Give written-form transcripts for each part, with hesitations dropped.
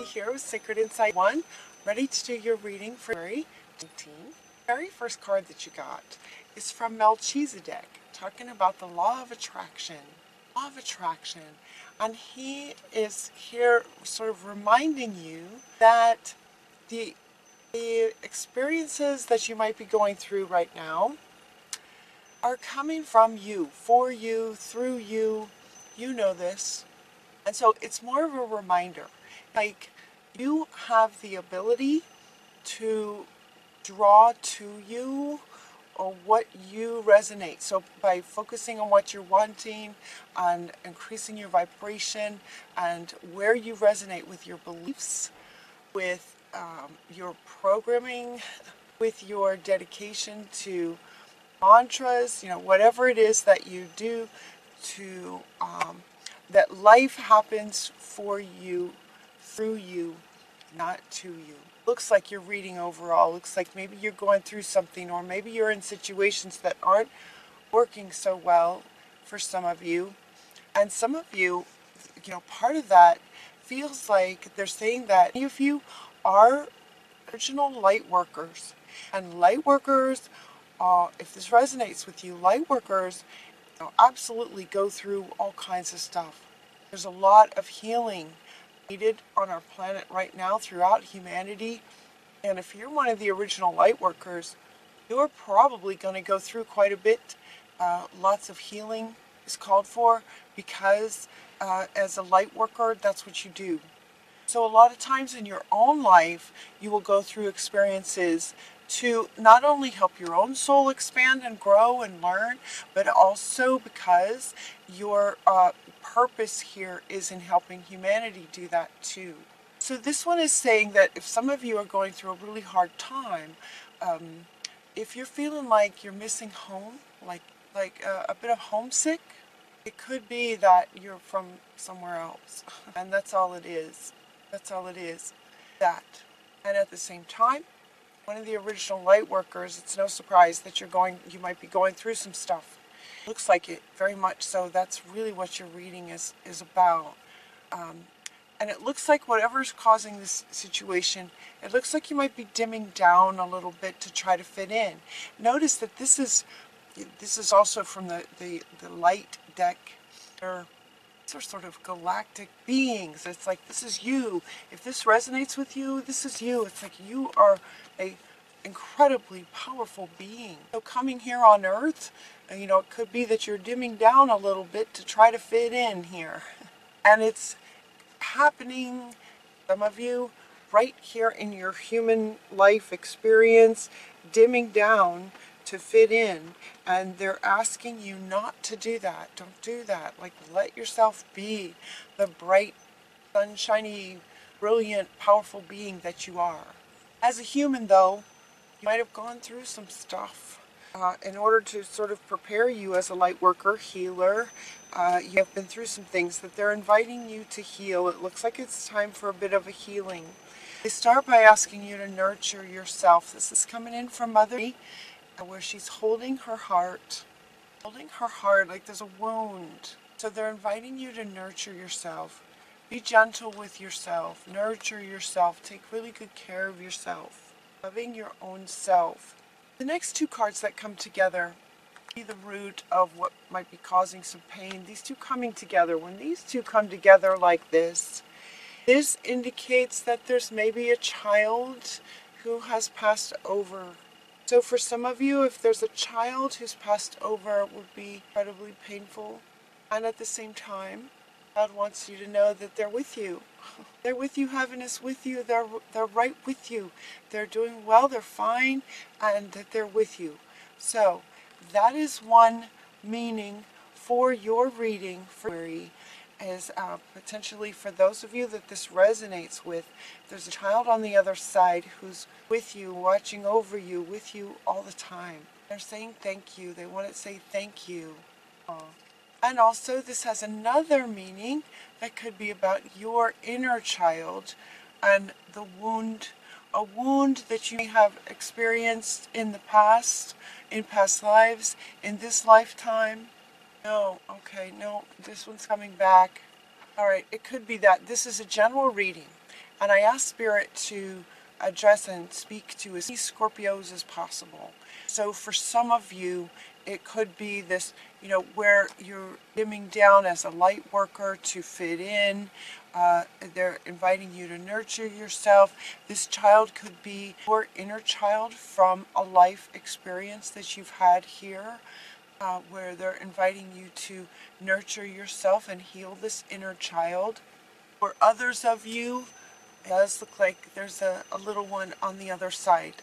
Cindy here with Sacred Insight 1, ready to do your reading for February 19. The very first card that you got is from Melchizedek, talking about the law of attraction. Law of attraction. And he is here sort of reminding you that the experiences that you might be going through right now are coming from you, for you, through you. You know this. And so it's more of a reminder. Like, you have the ability to draw to you or what you resonate. So by focusing on what you're wanting and increasing your vibration and where you resonate with your beliefs, with your programming, with your dedication to mantras, whatever it is that you do to that life happens for you, through you, not to you. Looks like you're reading overall. Looks like maybe you're going through something, or maybe you're in situations that aren't working so well for some of you. And some of you, part of that feels like they're saying that if you are original light workers, and light workers, if this resonates with you, light workers absolutely go through all kinds of stuff. There's a lot of healing needed on our planet right now throughout humanity. And if you're one of the original light workers, you're probably going to go through quite a bit. Lots of healing is called for because as a light worker, that's what you do. So a lot of times in your own life, you will go through experiences to not only help your own soul expand and grow and learn, but also because your purpose here is in helping humanity do that too. So this one is saying that if some of you are going through a really hard time, if you're feeling like you're missing home, like a bit of homesick, it could be that you're from somewhere else. And that's all it is. That's all it is. That. And at the same time, one of the original light workers, it's no surprise that you might be going through some stuff. Looks like it, very much so. That's really what your reading is about. And it looks like whatever's causing this situation, it looks like you might be dimming down a little bit to try to fit in. Notice that this is also from the light deck. These are sort of galactic beings. It's like, this is you. If this resonates with you, this is you. It's like you are a incredibly powerful being. So coming here on Earth, it could be that you're dimming down a little bit to try to fit in here. And it's happening, some of you, right here in your human life experience, dimming down to fit in, and they're asking you not to do that. Don't do that. Like, let yourself be the bright, sunshiny, brilliant, powerful being that you are. As a human, though, you might have gone through some stuff in order to sort of prepare you as a light worker, healer. You have been through some things that they're inviting you to heal. It looks like it's time for a bit of a healing. They start by asking you to nurture yourself. This is coming in from Mother, where she's holding her heart like there's a wound. So they're inviting you to nurture yourself. Be gentle with yourself. Nurture yourself. Take really good care of yourself. Loving your own self. The next two cards that come together be the root of what might be causing some pain. These two coming together. When these two come together like this indicates that there's maybe a child who has passed over. So for some of you, if there's a child who's passed over, it would be incredibly painful. And at the same time, God wants you to know that they're with you. They're with you. Heaven is with you. They're right with you. They're doing well. They're fine. And that they're with you. So that is one meaning for your reading for is potentially for those of you that this resonates with. There's a child on the other side who's with you, watching over you, with you all the time. They're saying thank you. They want to say thank you. And also this has another meaning that could be about your inner child and the wound, a wound that you may have experienced in the past, in past lives, in this lifetime. No, okay, no, this one's coming back. All right, it could be that. This is a general reading. And I ask Spirit to address and speak to as many Scorpios as possible. So for some of you, it could be this, where you're dimming down as a light worker to fit in. They're inviting you to nurture yourself. This child could be your inner child from a life experience that you've had here, where they're inviting you to nurture yourself and heal this inner child. For others of you, it does look like there's a little one on the other side,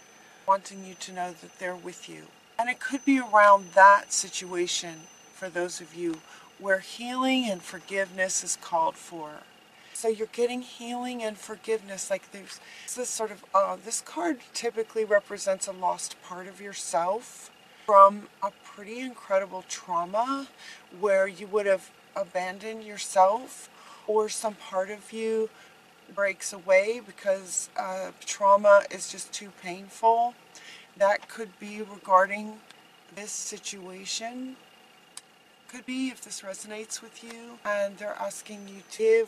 wanting you to know that they're with you. And it could be around that situation for those of you where healing and forgiveness is called for. So you're getting healing and forgiveness. Like there's this sort of, this card typically represents a lost part of yourself from a pretty incredible trauma where you would have abandoned yourself, or some part of you breaks away because trauma is just too painful. That could be regarding this situation. Could be if this resonates with you and they're asking you to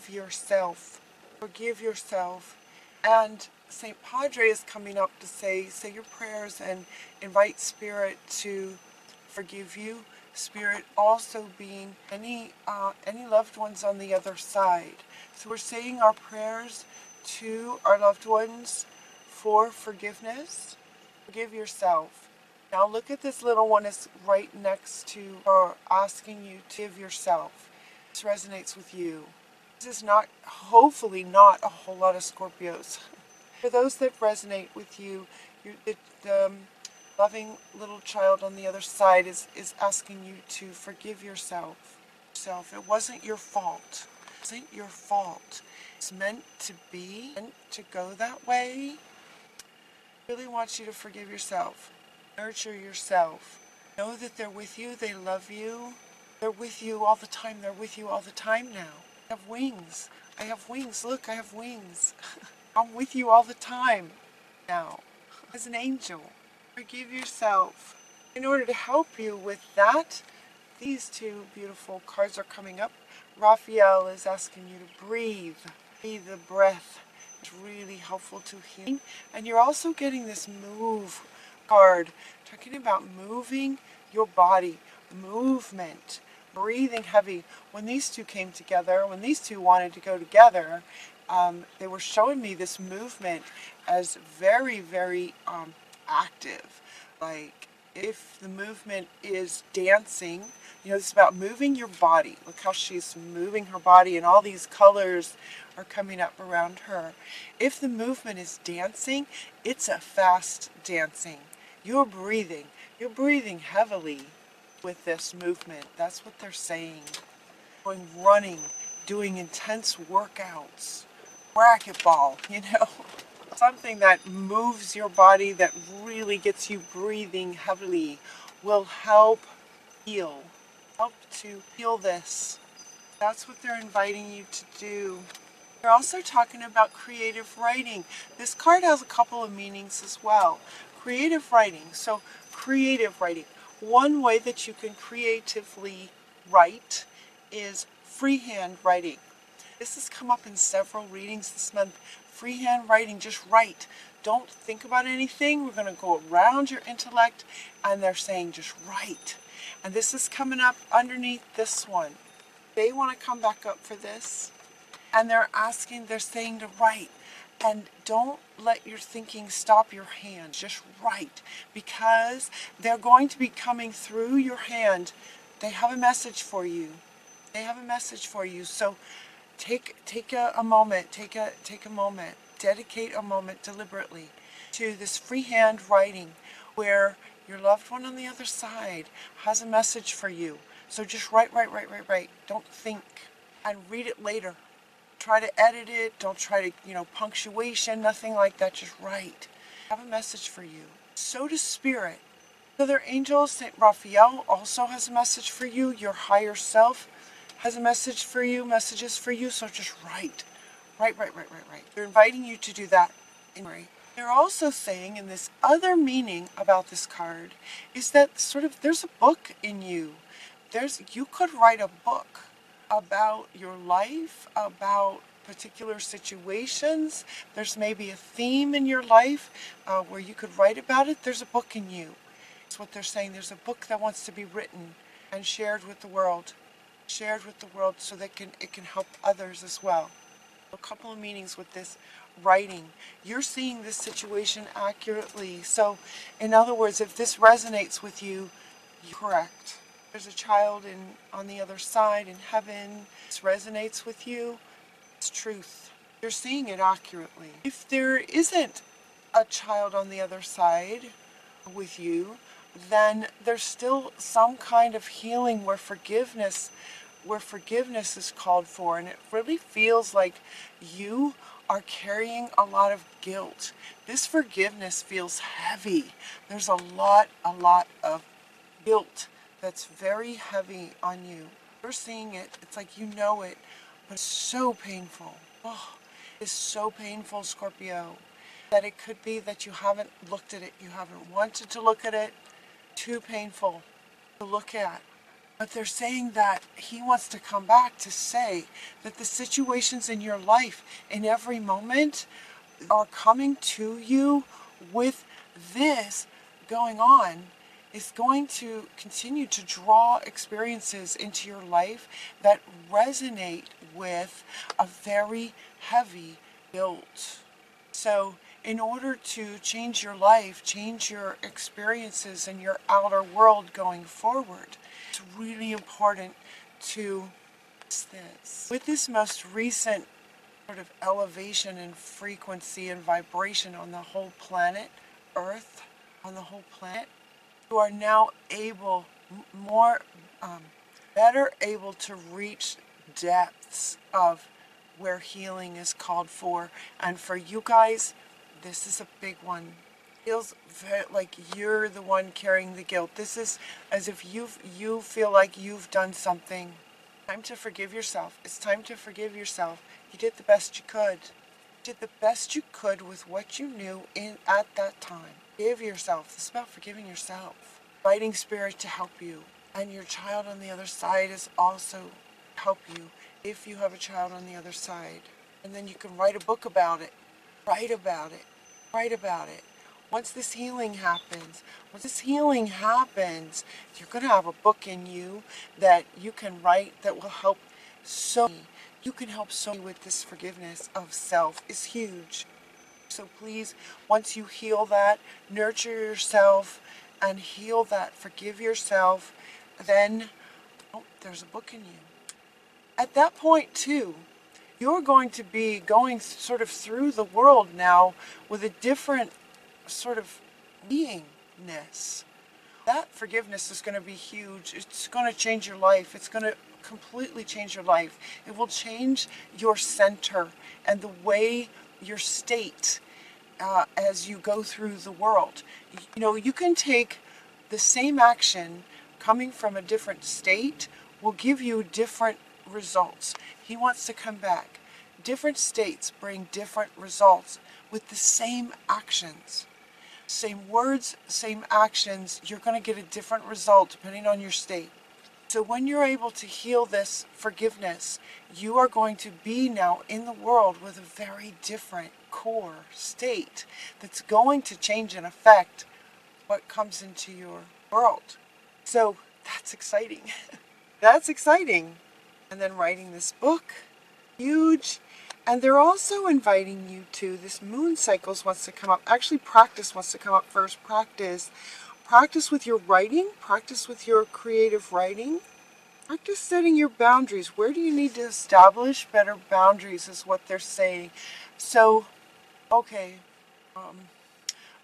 forgive yourself. And St. Padre is coming up to say your prayers and invite Spirit to forgive you. Spirit also being any loved ones on the other side. So we're saying our prayers to our loved ones for forgiveness. Forgive yourself. Now look at this little one is right next to her, asking you to give yourself. This resonates with you. This is not, hopefully not, a whole lot of Scorpios. For those that resonate with you, the loving little child on the other side is asking you to forgive yourself. It wasn't your fault. It wasn't your fault. It's meant to be, meant to go that way. I really want you to forgive yourself. Nurture yourself. Know that they're with you. They love you. They're with you all the time. They're with you all the time now. I have wings. I have wings. Look, I have wings. I'm with you all the time now. As an angel. Forgive yourself. In order to help you with that, these two beautiful cards are coming up. Raphael is asking you to breathe. Breathe the breath. It's really helpful to healing. And you're also getting this move card, talking about moving your body, movement, breathing heavy. When these two came together, when these two wanted to go together, they were showing me this movement as very, very active. Like if the movement is dancing, it's about moving your body. Look how she's moving her body and all these colors are coming up around her. If the movement is dancing, it's a fast dancing. You're breathing heavily with this movement. That's what they're saying. Going running, doing intense workouts, racquetball, something that moves your body, that really gets you breathing heavily, will help to heal this. That's what they're inviting you to do. They're also talking about creative writing. This card has a couple of meanings as well. Creative writing. So creative writing. One way that you can creatively write is freehand writing. This has come up in several readings this month. Freehand writing, just write. Don't think about anything. We're going to go around your intellect, and they're saying just write. And this is coming up underneath this one. They want to come back up for this. And they're saying to write. And don't let your thinking stop your hand. Just write. Because they're going to be coming through your hand. They have a message for you. So take a moment. Take a moment. Dedicate a moment deliberately to this freehand writing where your loved one on the other side has a message for you. So just write. Don't think. And read it later. Try to edit it. Don't try to, punctuation, nothing like that. Just write. I have a message for you. So does Spirit. So their angels, St. Raphael, also has a message for you. Your higher self has a message for you, messages for you. So just write. Write. They're inviting you to do that. They're also saying, in this other meaning about this card, is that there's a book in you. You could write a book about your life, about particular situations. There's maybe a theme in your life where you could write about it. There's a book in you. That's what they're saying. There's a book that wants to be written and shared with the world. Shared with the world so that it can help others as well. A couple of meanings with this writing. You're seeing this situation accurately. So, in other words, if this resonates with you, you're correct. There's a child on the other side in heaven. This resonates with you. It's truth. You're seeing it accurately. If there isn't a child on the other side with you, then there's still some kind of healing where forgiveness is called for, and it really feels like you are carrying a lot of guilt. This forgiveness feels heavy. There's a lot of guilt that's very heavy on you. You're seeing it. It's like you know it, but it's so painful. Oh, it's so painful, Scorpio, that it could be that you haven't looked at it. You haven't wanted to look at it. Too painful to look at. But they're saying that he wants to come back to say that the situations in your life in every moment are coming to you with this going on, is going to continue to draw experiences into your life that resonate with a very heavy guilt. So in order to change your life, change your experiences in your outer world going forward, it's really important to this. With this most recent sort of elevation in frequency and vibration on the whole planet, Earth, on the whole planet, you are now able, better able to reach depths of where healing is called for. And for you guys, this is a big one. Feels very like you're the one carrying the guilt. This is as if you feel like you've done something. Time to forgive yourself. It's time to forgive yourself. You did the best you could. You did the best you could with what you knew at that time. Forgive yourself. This is about forgiving yourself. Inviting spirit to help you. And your child on the other side is also help you if you have a child on the other side. And then you can write a book about it. Write about it. Write about it. Once this healing happens, you're going to have a book in you that you can write that will help so many. You can help so many with this forgiveness of self. It's huge. So please, once you heal that, nurture yourself and heal that, forgive yourself, then there's a book in you. At that point too, you're going to be going sort of through the world now with a different sort of beingness. That forgiveness is going to be huge. It's going to change your life. It's going to completely change your life. It will change your center and the way your state as you go through the world. You know, you can take the same action coming from a different state will give you different results. He wants to come back. Different states bring different results with the same actions. Same words, same actions, you're going to get a different result depending on your state. So when you're able to heal this forgiveness, you are going to be now in the world with a very different core state that's going to change and affect what comes into your world. So that's exciting. That's exciting. And then writing this book, huge. And they're also inviting you to, this moon cycles wants to come up. Actually, practice wants to come up first. Practice with your writing. Practice with your creative writing. Practice setting your boundaries. Where do you need to establish better boundaries is what they're saying. So, okay.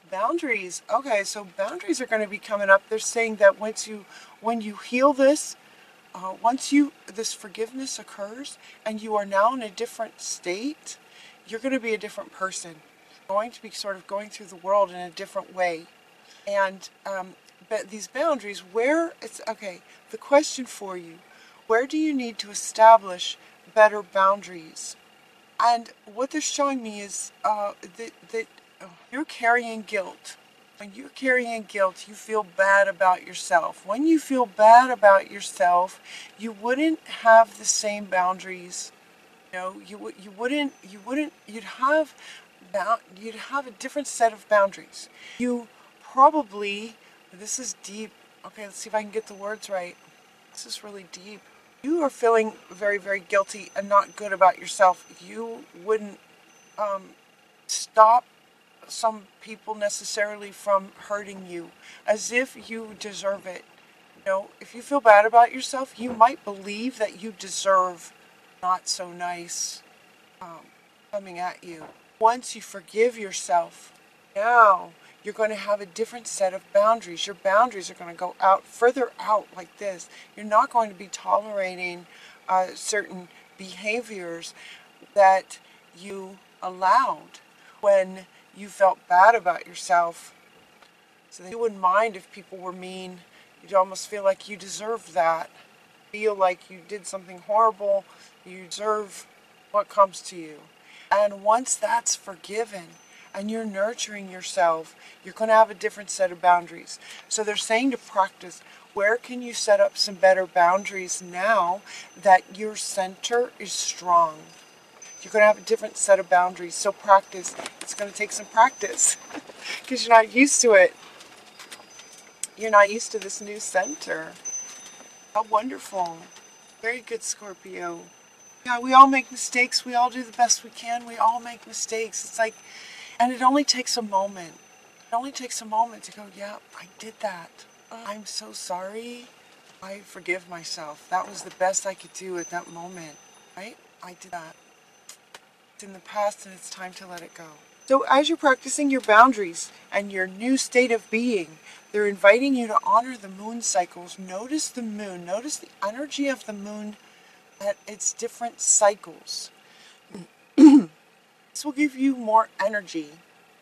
Boundaries. Okay, so boundaries are going to be coming up. They're saying that when you heal this, this forgiveness occurs and you are now in a different state, you're going to be a different person. You're going to be sort of going through the world in a different way. And but these boundaries, the question for you, where do you need to establish better boundaries? And what they're showing me is that you're carrying guilt. When you're carrying guilt, you feel bad about yourself. When you feel bad about yourself, you wouldn't have the same boundaries you'd have a different set of boundaries. You probably, this is deep. Okay, let's see if I can get the words right. This is really deep. You are feeling very, very guilty and not good about yourself. You wouldn't stop some people necessarily from hurting you, as if you deserve it. If you feel bad about yourself, you might believe that you deserve not so nice coming at you. Once you forgive yourself, now you're going to have a different set of boundaries. Your boundaries are going to go out, further out like this. You're not going to be tolerating certain behaviors that you allowed when you felt bad about yourself. So that you wouldn't mind if people were mean. You'd almost feel like you deserve that. Feel like you did something horrible. You deserve what comes to you. And once that's forgiven and you're nurturing yourself, you're going to have a different set of boundaries. So they're saying to practice, where can you set up some better boundaries now that your center is strong? You're going to have a different set of boundaries. So practice. It's going to take some practice because you're not used to it. You're not used to this new center. How wonderful. Very good, Scorpio. Yeah, we all make mistakes. We all do the best we can. We all make mistakes. It's like, and it only takes a moment. It only takes a moment to go, yeah, I did that. I'm so sorry. I forgive myself. That was the best I could do at that moment, right? I did that. It's in the past and it's time to let it go. So as you're practicing your boundaries and your new state of being, they're inviting you to honor the moon cycles. Notice the moon. Notice the energy of the moon at its different cycles. This will give you more energy.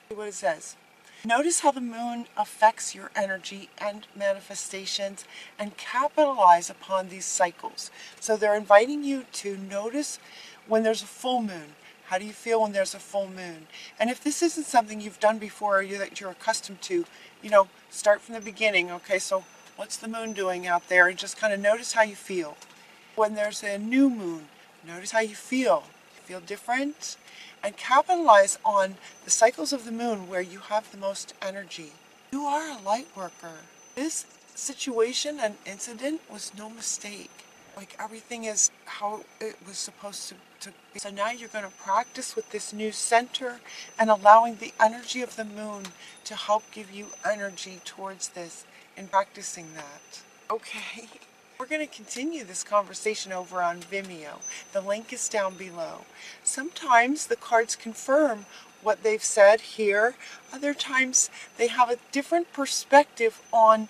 See what it says. Notice how the moon affects your energy and manifestations and capitalize upon these cycles. So they're inviting you to notice when there's a full moon. How do you feel when there's a full moon? And if this isn't something you've done before or that you're accustomed to, start from the beginning. Okay, so what's the moon doing out there? And just kind of notice how you feel. When there's a new moon, notice how you feel. Feel different? And capitalize on the cycles of the moon where you have the most energy. You are a light worker. This situation and incident was no mistake. Like everything is how it was supposed to be. So now you're going to practice with this new center and allowing the energy of the moon to help give you energy towards this and practicing that. Okay. We're going to continue this conversation over on Vimeo. The link is down below. Sometimes the cards confirm what they've said here. Other times they have a different perspective on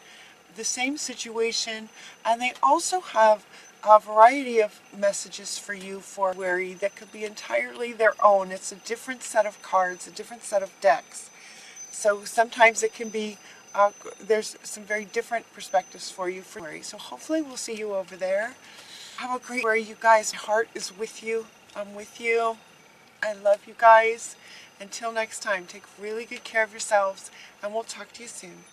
the same situation, and they also have a variety of messages for you for February that could be entirely their own. It's a different set of cards, a different set of decks. So sometimes it can be there's some very different perspectives for you for February. So hopefully we'll see you over there. Have a great February, you guys. My heart is with you. I'm with you. I love you guys. Until next time, take really good care of yourselves, and we'll talk to you soon.